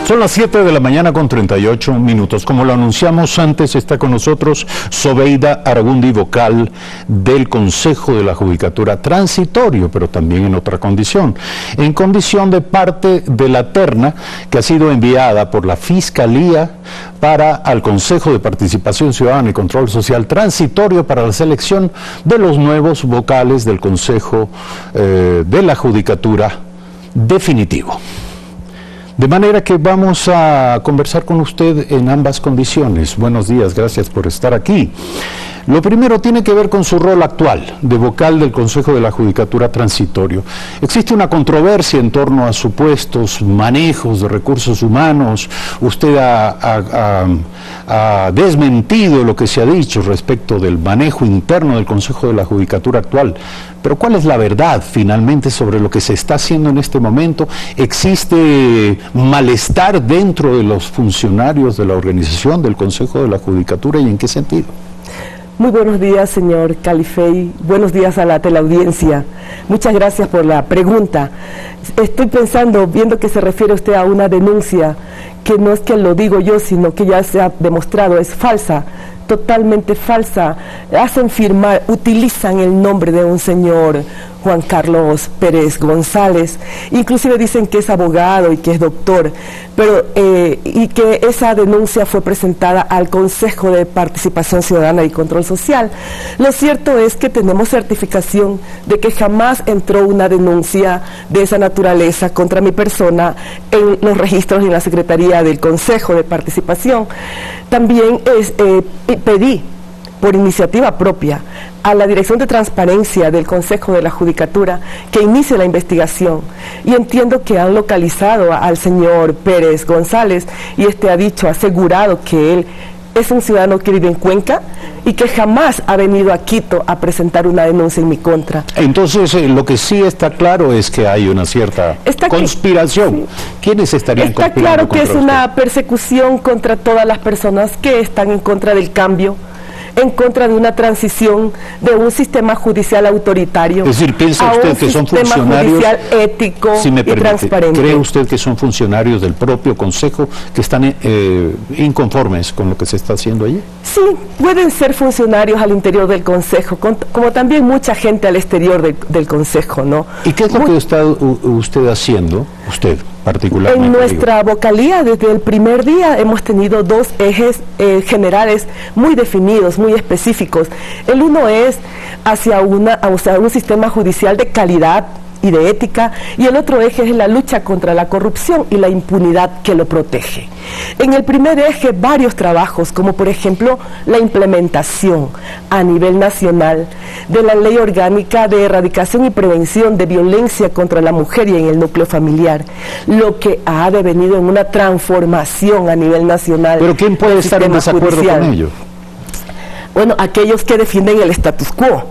Son las 7 de la mañana con 38 minutos. Como lo anunciamos antes, está con nosotros Zobeida Aragundi, vocal del Consejo de la Judicatura transitorio, pero también en otra condición. En condición de parte de la terna que ha sido enviada por la Fiscalía al Consejo de Participación Ciudadana y Control Social transitorio para la selección de los nuevos vocales del Consejo de la Judicatura definitivo. De manera que vamos a conversar con usted en ambas condiciones. Buenos días, gracias por estar aquí. Lo primero tiene que ver con su rol actual de vocal del Consejo de la Judicatura transitorio. Existe una controversia en torno a supuestos manejos de recursos humanos. Usted ha desmentido lo que se ha dicho respecto del manejo interno del Consejo de la Judicatura actual. Pero ¿cuál es la verdad finalmente sobre lo que se está haciendo en este momento? ¿Existe malestar dentro de los funcionarios de la organización del Consejo de la Judicatura y en qué sentido? Muy buenos días, señor Califey. Buenos días a la teleaudiencia. Muchas gracias por la pregunta. Estoy pensando, viendo que se refiere usted a una denuncia, que no es que lo digo yo, sino que ya se ha demostrado, es falsa, totalmente falsa. Hacen firmar, utilizan el nombre de un señor Juan Carlos Pérez González, inclusive dicen que es abogado y que es doctor, pero y que esa denuncia fue presentada al Consejo de Participación Ciudadana y Control Social. Lo cierto es que tenemos certificación de que jamás entró una denuncia de esa naturaleza contra mi persona en los registros en la Secretaría del Consejo de Participación. También pedí por iniciativa propia a la Dirección de Transparencia del Consejo de la Judicatura que inicie la investigación, y entiendo que han localizado al señor Pérez González y ha asegurado que él es un ciudadano que vive en Cuenca y que jamás ha venido a Quito a presentar una denuncia en mi contra. Entonces, lo que sí está claro es que hay una cierta conspiración. Sí. ¿Quiénes estarían conspirando? Está claro que es una persecución contra todas las personas que están en contra del cambio, en contra de una transición de un sistema judicial autoritario. Es decir, ¿piensa usted que son funcionarios judicial ético y transparente? ¿Cree usted que son funcionarios del propio Consejo que están inconformes con lo que se está haciendo allí? Sí, pueden ser funcionarios al interior del Consejo, como también mucha gente al exterior del Consejo, ¿no? ¿Y qué es lo que está usted haciendo, usted particularmente? En nuestra vocalía, desde el primer día, hemos tenido dos ejes generales muy definidos, muy específicos. El uno es hacia un sistema judicial de calidad y de ética, y el otro eje es la lucha contra la corrupción y la impunidad que lo protege. En el primer eje, varios trabajos, como por ejemplo la implementación a nivel nacional de la Ley Orgánica de Erradicación y Prevención de Violencia contra la Mujer y en el núcleo familiar, lo que ha devenido en una transformación a nivel nacional. ¿Pero quién puede estar en desacuerdo con ello? Bueno, aquellos que defienden el status quo.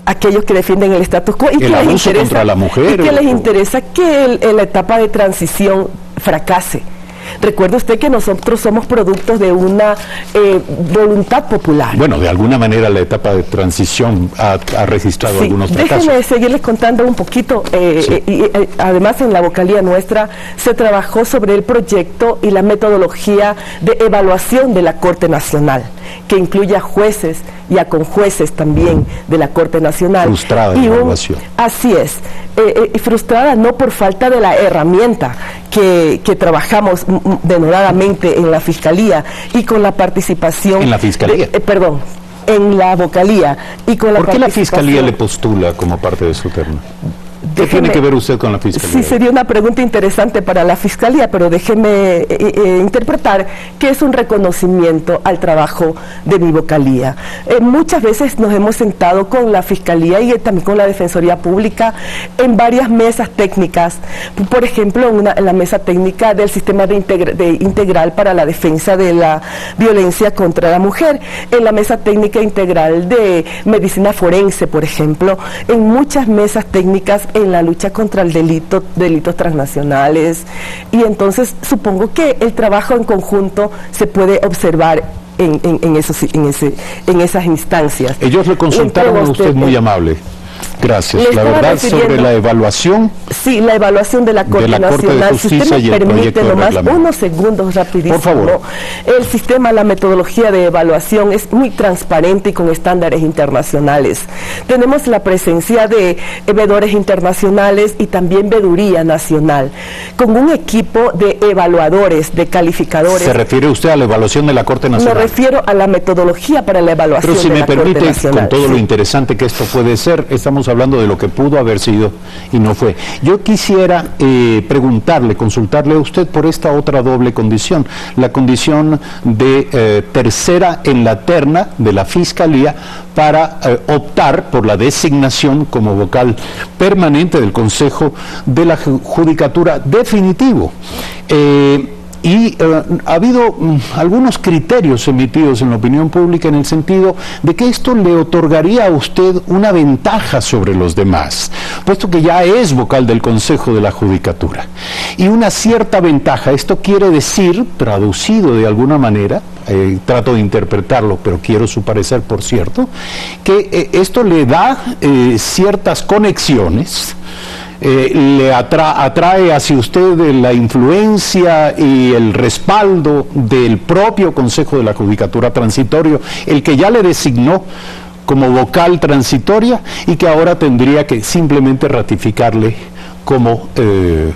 Aquellos que defienden el status quo y que les interesa contra la mujer, y que les interesa que la etapa de transición fracase. Recuerde usted que nosotros somos productos de una voluntad popular. Bueno, de alguna manera la etapa de transición ha registrado algunos fracasos. Déjenme seguirles contando un poquito. Además, en la vocalía nuestra se trabajó sobre el proyecto y la metodología de evaluación de la Corte Nacional, que incluye a jueces y a conjueces también de la Corte Nacional. Frustrada la evaluación. Así es. Frustrada no por falta de la herramienta que trabajamos denodadamente en la Fiscalía y con la participación... ¿En la Fiscalía? En la vocalía y con la participación... ¿Por qué la Fiscalía le postula como parte de su terna? ¿Qué tiene que ver usted con la Fiscalía? Sí, sería una pregunta interesante para la Fiscalía, pero déjeme interpretar que es un reconocimiento al trabajo de mi vocalía. Muchas veces nos hemos sentado con la Fiscalía y también con la Defensoría Pública en varias mesas técnicas, por ejemplo, en la mesa técnica del sistema integral para la defensa de la violencia contra la mujer, en la mesa técnica integral de medicina forense, por ejemplo, en muchas mesas técnicas en la lucha contra el delitos transnacionales, y entonces supongo que el trabajo en conjunto se puede observar en esas instancias. Ellos le consultaron a usted muy amable Gracias. La verdad, sobre la evaluación. Sí, la evaluación de la Corte Nacional. Si usted me permite nomás unos segundos rapidísimo. Por favor. El sistema, la metodología de evaluación es muy transparente y con estándares internacionales. Tenemos la presencia de veedores internacionales y también veeduría nacional, con un equipo de evaluadores, de calificadores. ¿Se refiere usted a la evaluación de la Corte Nacional? Me refiero a la metodología para la evaluación de la Corte Nacional. Pero si me permite, con todo lo interesante que esto puede ser, estamos hablando de lo que pudo haber sido y no fue. Yo quisiera preguntarle, consultarle a usted por esta otra doble condición, la condición de tercera en la terna de la Fiscalía para optar por la designación como vocal permanente del Consejo de la Judicatura definitivo. Ha habido algunos criterios emitidos en la opinión pública en el sentido de que esto le otorgaría a usted una ventaja sobre los demás, puesto que ya es vocal del Consejo de la Judicatura. Y una cierta ventaja, esto quiere decir, traducido de alguna manera, trato de interpretarlo, pero quiero su parecer, por cierto, que esto le da ciertas conexiones, le atrae hacia usted la influencia y el respaldo del propio Consejo de la Judicatura Transitorio, el que ya le designó como vocal transitoria y que ahora tendría que simplemente ratificarle como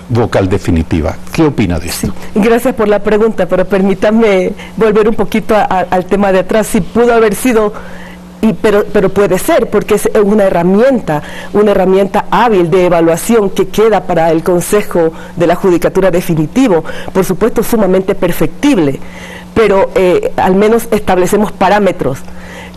vocal definitiva. ¿Qué opina de esto? Sí, gracias por la pregunta, pero permítame volver un poquito al tema de atrás. Si pudo haber sido... Pero puede ser, porque es una herramienta hábil de evaluación que queda para el Consejo de la Judicatura definitivo, por supuesto sumamente perfectible, pero al menos establecemos parámetros,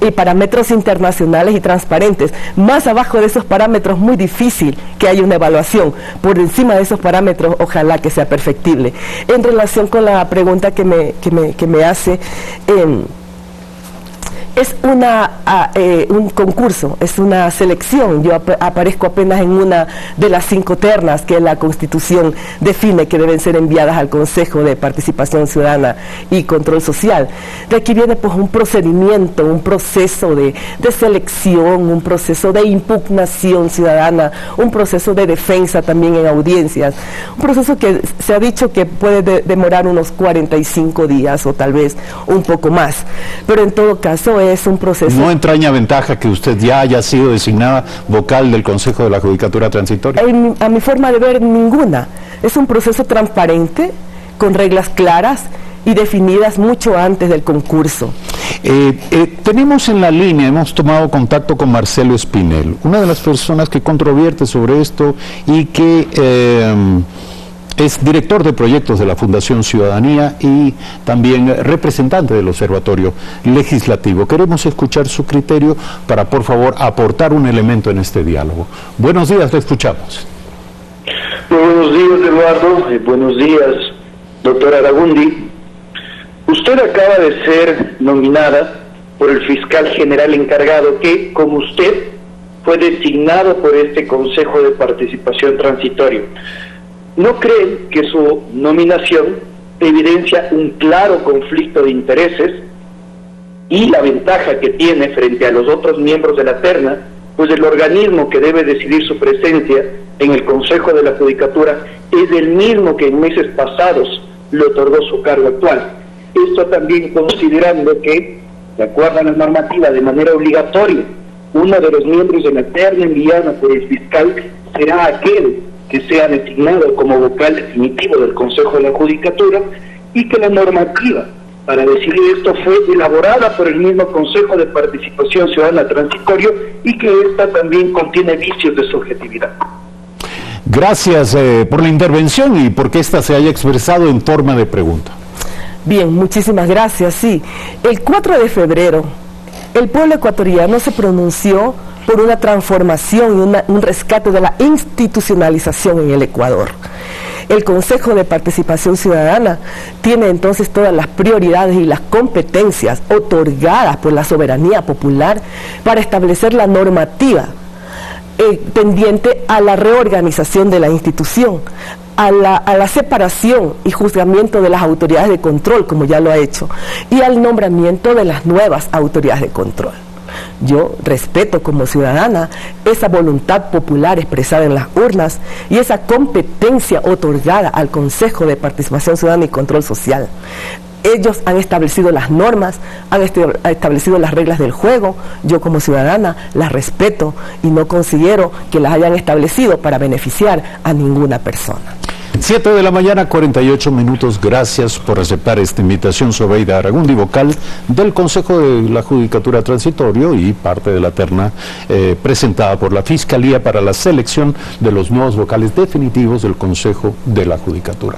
y parámetros internacionales y transparentes. Más abajo de esos parámetros, muy difícil que haya una evaluación. Por encima de esos parámetros, ojalá que sea perfectible. En relación con la pregunta que me hace... es un concurso, es una selección. Yo aparezco apenas en una de las 5 ternas que la Constitución define que deben ser enviadas al Consejo de Participación Ciudadana y Control Social. De aquí viene pues un procedimiento, un proceso de selección, un proceso de impugnación ciudadana, un proceso de defensa también en audiencias, un proceso que se ha dicho que puede demorar unos 45 días o tal vez un poco más, pero en todo caso es un proceso. ¿No entraña ventaja que usted ya haya sido designada vocal del Consejo de la Judicatura Transitoria? A mi forma de ver, ninguna. Es un proceso transparente, con reglas claras y definidas mucho antes del concurso. Tenemos en la línea, hemos tomado contacto con Marcelo Espinel, una de las personas que controvierte sobre esto y que... es director de proyectos de la Fundación Ciudadanía y también representante del Observatorio Legislativo. Queremos escuchar su criterio para, por favor, aportar un elemento en este diálogo. Buenos días, le escuchamos. Muy buenos días, Eduardo. Buenos días, doctor Aragundi. Usted acaba de ser nominada por el fiscal general encargado que, como usted, fue designado por este Consejo de Participación Transitorio. ¿No creen que su nominación evidencia un claro conflicto de intereses y la ventaja que tiene frente a los otros miembros de la terna, pues el organismo que debe decidir su presencia en el Consejo de la Judicatura es el mismo que en meses pasados le otorgó su cargo actual? Esto también considerando que, de acuerdo a la normativa, de manera obligatoria, uno de los miembros de la terna enviada por el fiscal será aquel que sea designado como vocal definitivo del Consejo de la Judicatura, y que la normativa para decidir esto fue elaborada por el mismo Consejo de Participación Ciudadana Transitorio y que esta también contiene vicios de subjetividad. Gracias por la intervención y porque esta se haya expresado en forma de pregunta. Bien, muchísimas gracias. Sí, el 4 de febrero el pueblo ecuatoriano se pronunció por una transformación y un rescate de la institucionalización en el Ecuador. El Consejo de Participación Ciudadana tiene entonces todas las prioridades y las competencias otorgadas por la soberanía popular para establecer la normativa pendiente a la reorganización de la institución, a la separación y juzgamiento de las autoridades de control, como ya lo ha hecho, y al nombramiento de las nuevas autoridades de control. Yo respeto como ciudadana esa voluntad popular expresada en las urnas y esa competencia otorgada al Consejo de Participación Ciudadana y Control Social. Ellos han establecido las normas, han establecido las reglas del juego. Yo como ciudadana las respeto y no considero que las hayan establecido para beneficiar a ninguna persona. 7 de la mañana, 48 minutos. Gracias por aceptar esta invitación, Sobeida Aragundi, vocal del Consejo de la Judicatura Transitorio y parte de la terna presentada por la Fiscalía para la selección de los nuevos vocales definitivos del Consejo de la Judicatura.